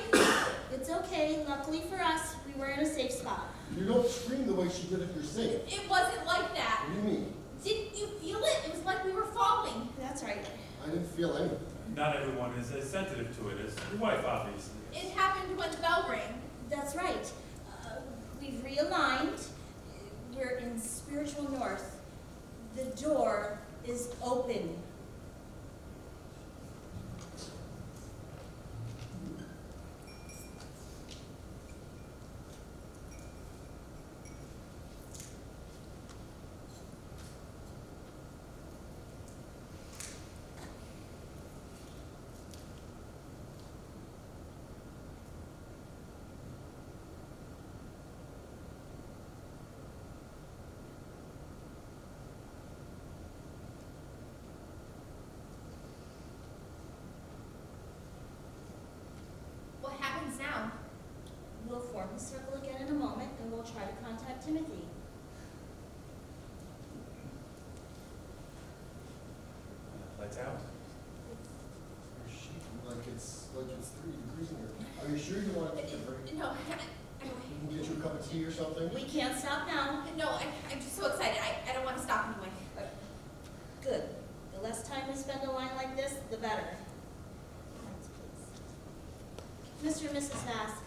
It's okay. Luckily for us, we were in a safe spot. You don't scream the way she did if you're safe. It wasn't like that. What do you mean? Didn't you feel it? It was like we were falling. That's right. I didn't feel anything. Not everyone is as sensitive to it as your wife, obviously. It happened when the bell rang. That's right. We've realigned. We're in spiritual north. The door is open. What happens now? We'll form the circle again in a moment, and we'll try to contact Timothy. Lights out. You're shaking like it's 3 degrees in here. Are you sure you want to take a break? No, We can get you a cup of tea or something? We can't stop now. I'm just so excited. I don't want to stop anyway. Good. The less time we spend on line like this, the better. Mr. and Mrs. Vask,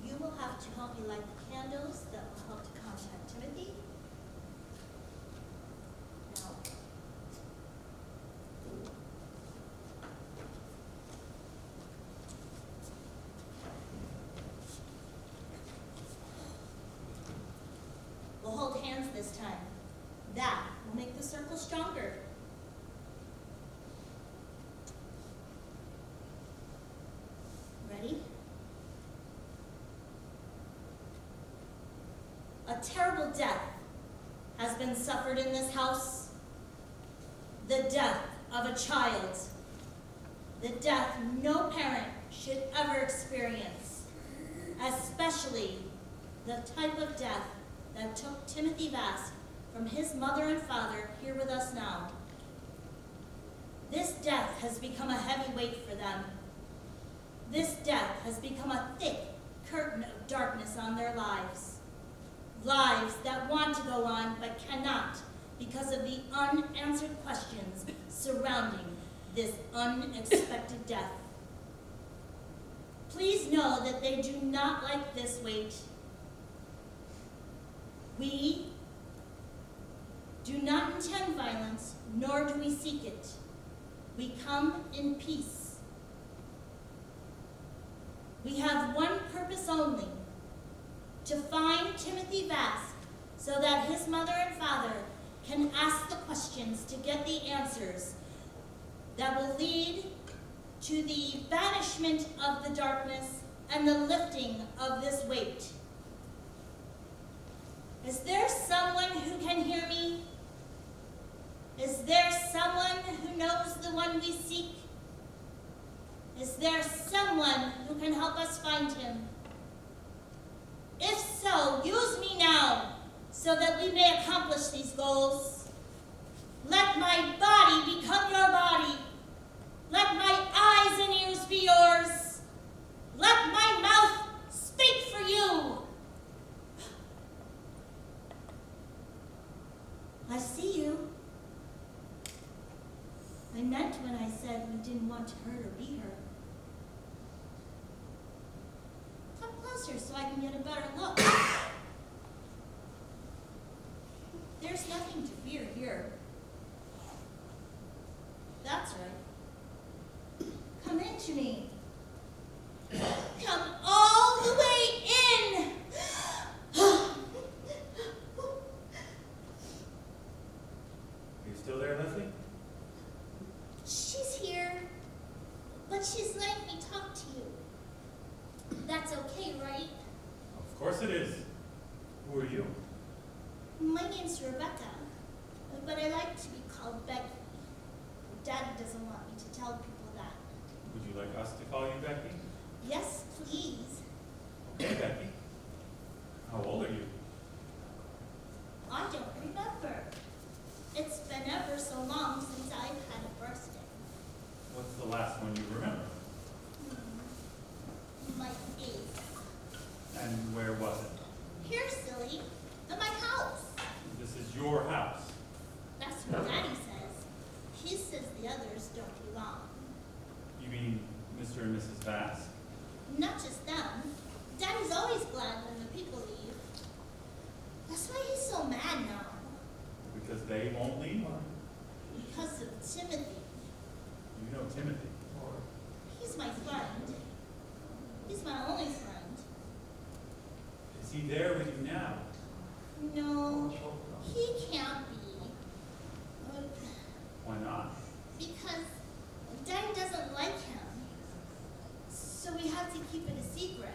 you will have to help me light the candles that will help to contact Timothy. Now, we'll hold hands this time. That will make the circle stronger. Ready? A terrible death has been suffered in this house. The death of a child. The death no parent should ever experience. Especially the type of death that took Timothy Vask from his mother and father here with us now. This death has become a heavy weight for them. This death has become a thick curtain of darkness on their lives. Lives that want to go on but cannot because of the unanswered questions surrounding this unexpected death. Please know that they do not like this weight. We do not intend violence, nor do we seek it. We come in peace. We have one purpose only, to find Timothy Vask so that his mother and father can ask the questions to get the answers that will lead to the banishment of the darkness and the lifting of this weight. Is there someone who can hear me? Is there someone who knows the one we seek? Is there someone who can help us find him? If so, use me now so that we may accomplish these goals. Let my body become your body. Let my eyes and ears be yours. Let my mouth speak for you. I see you. I meant when I said we didn't want to hurt or be hurt. Come closer so I can get a better look. There's nothing to fear here. That's right. Come into me. Come all the way in. Are you still there, Leslie? She's here, but she's letting me talk to you. That's okay, right? Of course it is. Who are you? My name's Rebecca, but I like to be called Becky. Daddy doesn't want me to tell people that. Would you like us to call you Becky? Yes, please. Okay, Becky. How old are you? I don't remember. It's been ever so long since I've had a birthday. What's the last last one you remember? My face. And where was it? Here, silly. At my house. This is your house. That's what Daddy says. He says the others don't belong. You mean Mr. and Mrs. Vask? Not just them. Daddy's always glad when the people leave. That's why he's so mad now. Because they won't leave? Because of Timothy. You know Timothy. He's my friend. He's my only friend. Is he there with you now? No, he can't be. Why not? Because Daddy doesn't like him. So we have to keep it a secret.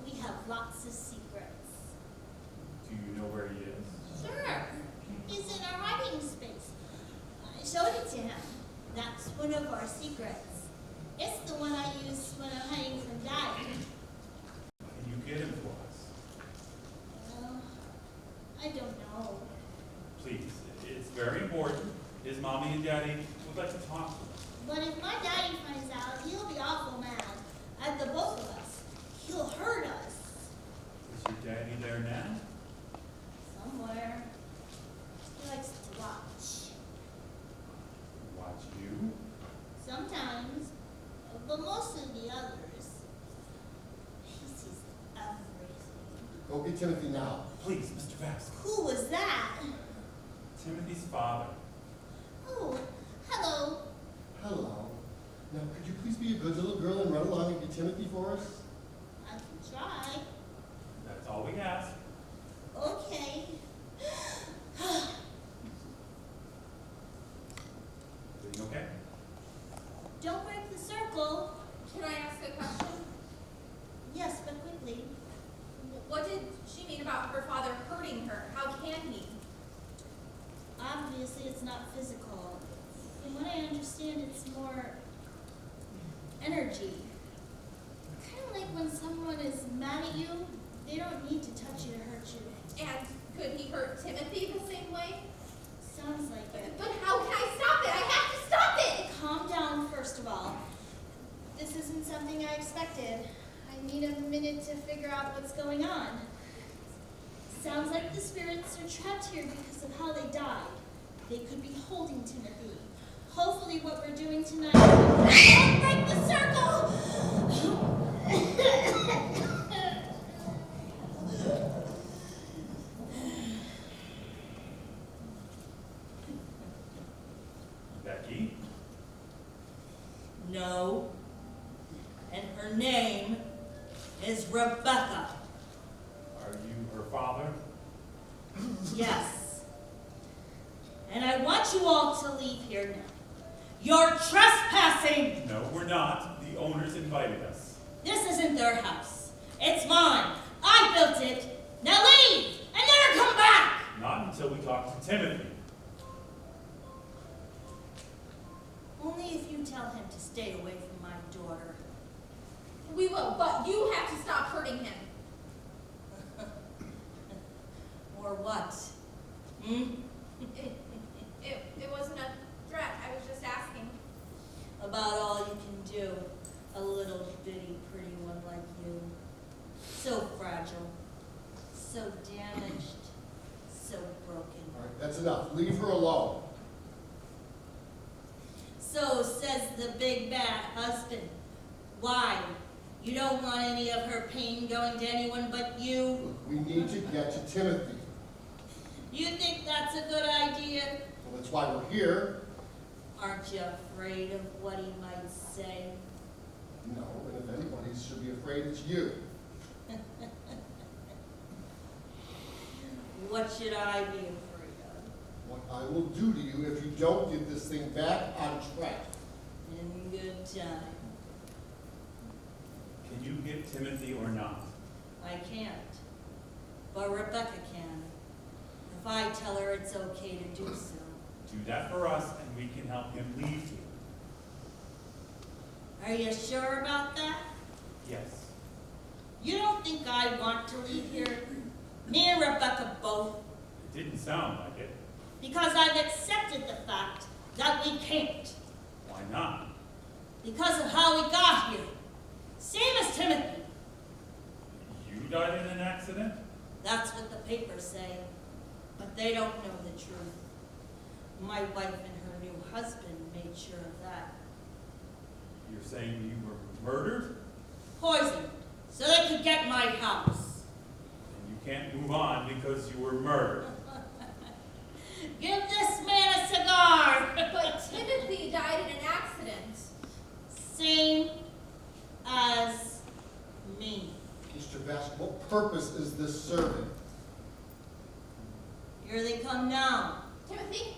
We have lots of secrets. Do you know where he is? Sure. He's in our hiding space. I showed it to him. That's one of our secrets. It's the one I use when I'm hiding from Daddy. Can you get him for us? I don't know. Please, it's very important. His mommy and daddy would like to talk to him. But if my daddy finds out, he'll be awful mad at the both of us. He'll hurt us. Is your daddy there now? Somewhere. He likes to watch. Watch you? Sometimes. But most of the others. He sees everything. Go get Timothy now. Please, Mr. Vask. Who was that? Timothy's father. Oh, hello. Hello. Now, could you please be a good little girl and run along and get Timothy for us? I can try. That's all we ask. Okay. Everything okay? Don't break the circle. Can I ask a question? Yes, but quickly. What did she mean about her father hurting her? How can he? Obviously, it's not physical. From what I understand, it's more energy. Kind of like when someone is mad at you, they don't need to touch you to hurt you. And could he hurt Timothy the same way? Sounds like it. But how can I stop it? I have to stop it! Calm down, first of all. This isn't something I expected. I need a minute to figure out what's going on. Sounds like the spirits are trapped here because of how they died. They could be holding Timothy. Hopefully what we're doing tonight will break the circle! Becky? No. And her name is Rebecca. Are you her father? Yes. And I want you all to leave here now. You're trespassing! No, we're not. The owners invited us. This isn't their house. It's mine. I built it. Now leave and never come back! Not until we talk to Timothy. Only if you tell him to stay away from my daughter. We will, but you have to stop hurting him. Or what? Hmm? It wasn't a threat. I was just asking. About all you can do. A little bitty pretty one like you. So fragile. So damaged. So broken. All right, that's enough. Leave her alone. So says the big bad husband. Why? You don't want any of her pain going to anyone but you? Look, we need to get to Timothy. You think that's a good idea? Well, that's why we're here. Aren't you afraid of what he might say? No, and if anybody should be afraid, it's you. What should I be afraid of? What I will do to you if you don't get this thing back on track. In good time. Can you get Timothy or not? I can't. But Rebecca can. If I tell her it's okay to do so. Do that for us and we can help him leave here. Are you sure about that? Yes. You don't think I want to leave here? Me and Rebecca both. It didn't sound like it. Because I've accepted the fact that we can't. Why not? Because of how we got here. Same as Timothy. You died in an accident? That's what the papers say. But they don't know the truth. My wife and her new husband made sure of that. You're saying you were murdered? Poisoned, so they could get my house. And you can't move on because you were murdered. Give this man a cigar. But Timothy died in an accident. Same as me. Mr. Vask, what purpose is this serving? Here they come now. Timothy?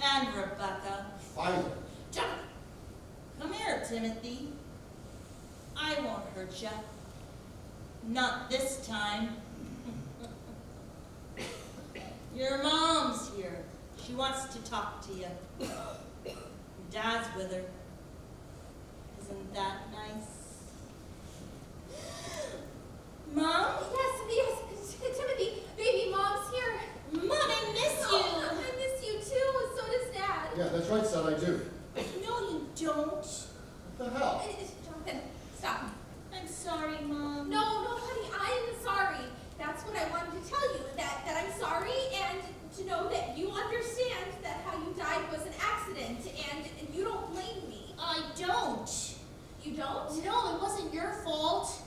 And Rebecca. Finally. John! Come here, Timothy. I won't hurt you. Not this time. Your mom's here. She wants to talk to you. Your dad's with her. Isn't that nice? Mom? Yes, Timothy, baby, Mom's here. Mom, I miss you. Oh, I miss you too, so does Dad. Yeah, that's right, son, I do. No, you don't. What the hell? Jonathan, stop. I'm sorry, Mom. No, honey, I am sorry. That's what I wanted to tell you, that I'm sorry, and to know that you understand that how you died was an accident, and you don't blame me. I don't. You don't? No, it wasn't your fault.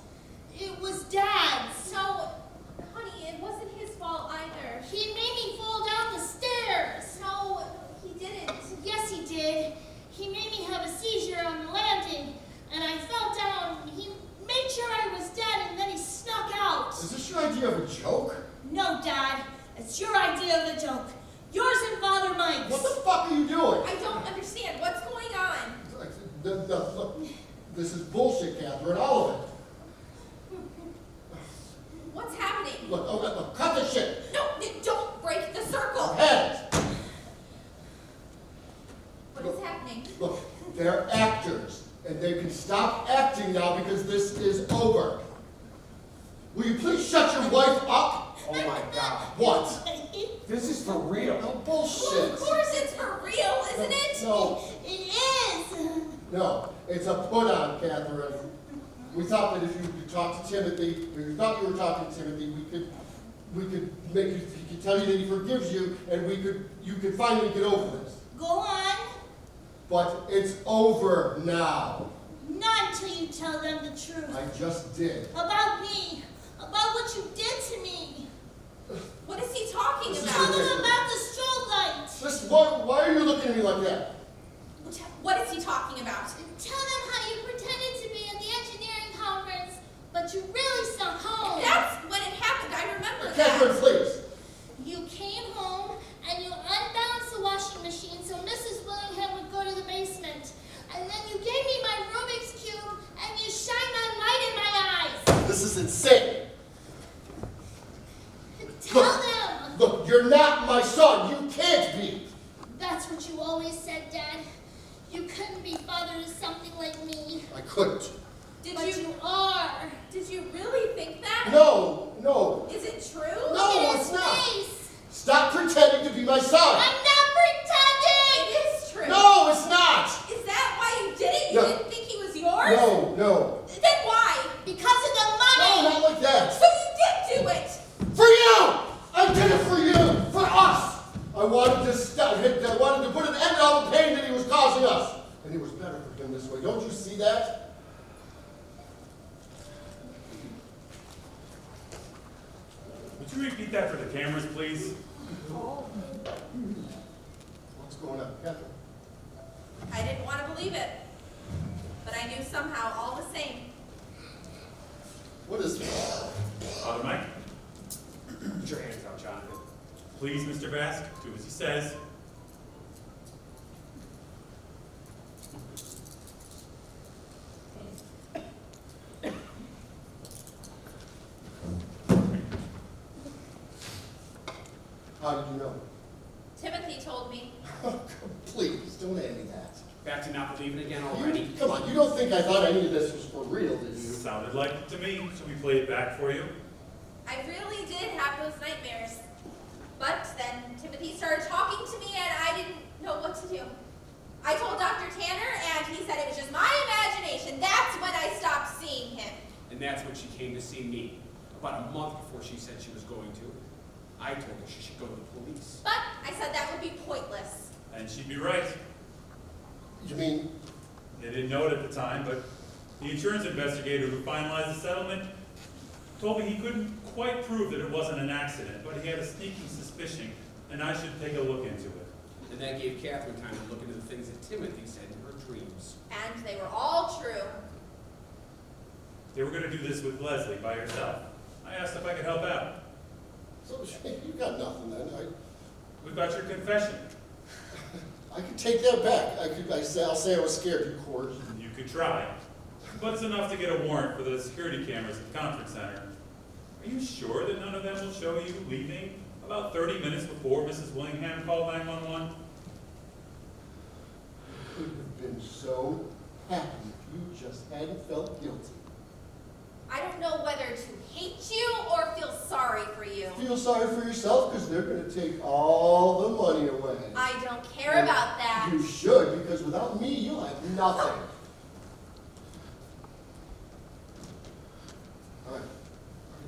It was Dad's. No, honey, it wasn't his fault either. He made me fall down the stairs. No, he didn't. Yes, he did. He made me have a seizure on the landing, and I fell down. He made sure I was dead, and then he snuck out. Is this your idea of a joke? No, Dad. It's your idea of a joke. Yours and Father Mike's. What the fuck are you doing? I don't understand. What's going on? Look, this is bullshit, Kathryn, all of it. What's happening? Look, cut the shit. No, don't break the circle. Head. What is happening? Look, they're actors, and they can stop acting now because this is over. Will you please shut your wife up? Oh my God. What? This is for real. No Well, bullshit. of course it's for real, isn't it? No, It is. no, it's a put on, Kathryn. We thought that if you could talk to Timothy, or you thought you were talking to Timothy, we could make you, he could tell you that he forgives you, and you could finally get over this. Go on. But it's over now. Not until you tell them the truth. I just did. About me. About what you did to me. What is he talking This is Tell about? them about the strobe light. Listen, why are you looking at me like that? What is he talking about? Tell them how you pretended to be at the engineering conference, but you really snuck home. That's when it happened. I remember Kathryn, that. please. You came home and you unbalanced the washing machine so Mrs. Willingham would go to the basement. And then you gave me my Rubik's Cube and you shined that light in my eyes. This is insane. Tell Look. them. Look, you're not my son. You can't be. That's what you always said, Dad. You couldn't be father to something like me. I couldn't. But you are. Did you really think that? No. Is it true? No, Look at it's his not. face. Stop pretending to be my son. I'm not pretending. It is true. No, it's not. Is that why you did it? You No. didn't think he was yours? No. Then why? Because of the No, money. not like that. So you did do it. For you! I did it for you! For us! I wanted to put an end to all the pain that he was causing us. And it was better for him this way. Don't you see that? Would you repeat that for the cameras, please? What's going on, Kathryn? I didn't want to believe it. But I knew somehow all the same. What is this? Father Mike, Put your hands out, Jonathan. please, Mr. Vask, do as he says. How did you know? Timothy told me. Please, don't hand me that. Back to not believing again already. Come on, you don't think I thought any of this was for real, did you? Sounded like it to me. Should we play it back for you? I really did have those nightmares. But then Timothy started talking to me and I didn't know what to do. I told Dr. Tanner and he said it was just my that's when she came to see me. About a month before she said she was going to. I told her she should go to the police. But I said that would be pointless. And she'd be right. You mean, They didn't know it at the time, but the insurance investigator who finalized the settlement told me he couldn't quite prove that it wasn't an accident, but he had a sneaking suspicion, and I should take a look into it. And that gave Kathryn time to look into the things that Timothy said in her dreams. And they were all true. They were going to do this with Leslie by herself. I asked if I could help out. so you got nothing then. We've got your confession. I could take that back. I'll say I was scared, you court. You could try, but it's enough to get a warrant for the security cameras at the conference center. Are you sure that none of them will show you leaving about 30 minutes before Mrs. Willingham called 911? I could have been so happy if you just hadn't felt guilty. I don't know whether to hate you or feel sorry for you. Feel sorry for yourself because they're going to take all the money away. I don't care about that. You should, because without me, you'll have nothing. All right,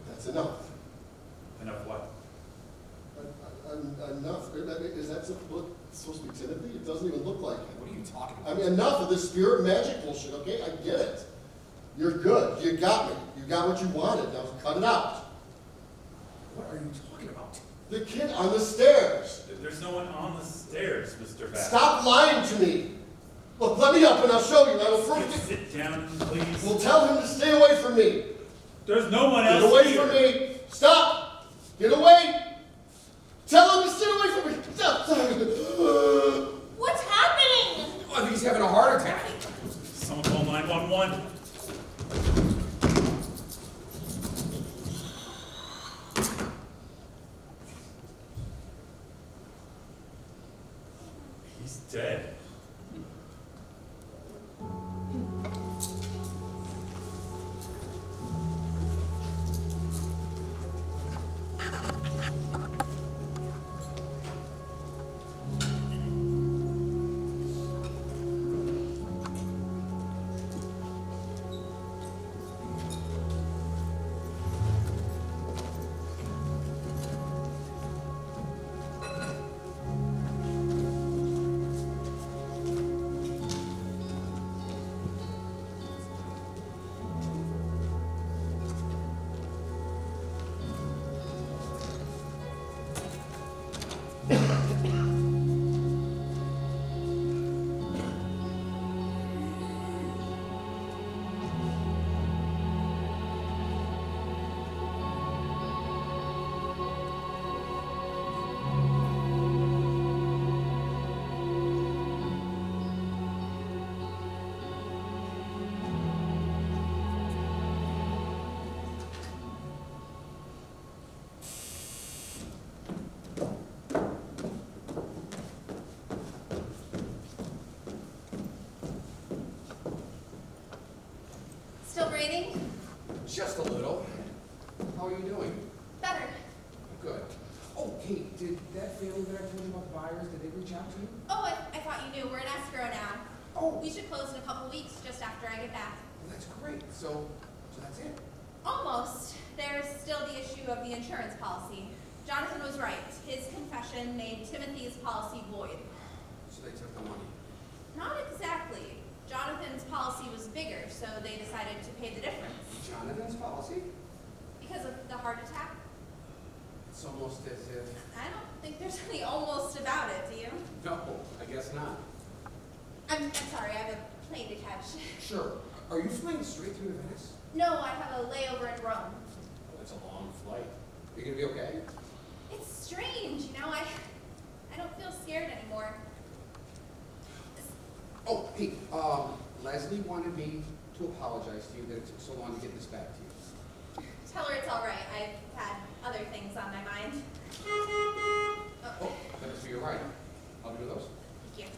that's enough. Enough what? Enough. Is that supposed to be Timothy? It doesn't even look like What him. are you talking I about? mean, enough of this spirit magic bullshit, okay? I get it. You're good. You got me. You got what you wanted. Now cut it out. What are you talking about? The kid on the stairs. There's no one on the stairs, Mr. Vask. Stop lying to me. Look, let me up and I'll show you. I will first. Sit down, please. We'll tell him to stay away from me. There's no one Get else away here. from me. Stop. Get away. Tell him to stay away from me. Stop. What's happening? I think he's having a heart attack. Someone call 911. He's dead. Still raining? Just a little. How are you doing? Better. Good. Oh, Kate, did that family that I told you about the buyers, did they reach out to you? Oh, I thought you knew. We're in escrow now. Oh, We should close in a couple weeks, just after I get back. well, that's great. So that's it. Almost. There's still the issue of the insurance policy. Jonathan was right. His confession made Timothy's policy void. So they took the money. Not exactly. Jonathan's policy was bigger, so they decided to pay the difference. Jonathan's policy? Because of the heart attack? It's almost as if... I don't think there's any almost about it, do you? No, I guess not. I'm sorry, I have a plane to catch. Sure. Are you flying straight through to Venice? No, I have a layover in Rome. Oh, that's a long flight. Are you gonna be okay? It's strange, you know, I don't feel scared anymore. Oh, hey, Leslie wanted me to apologize to you that it took so long to get this back to you. Tell her it's all right. I've had other things on my mind. Oh, that must be your right. I'll do those. Thank you.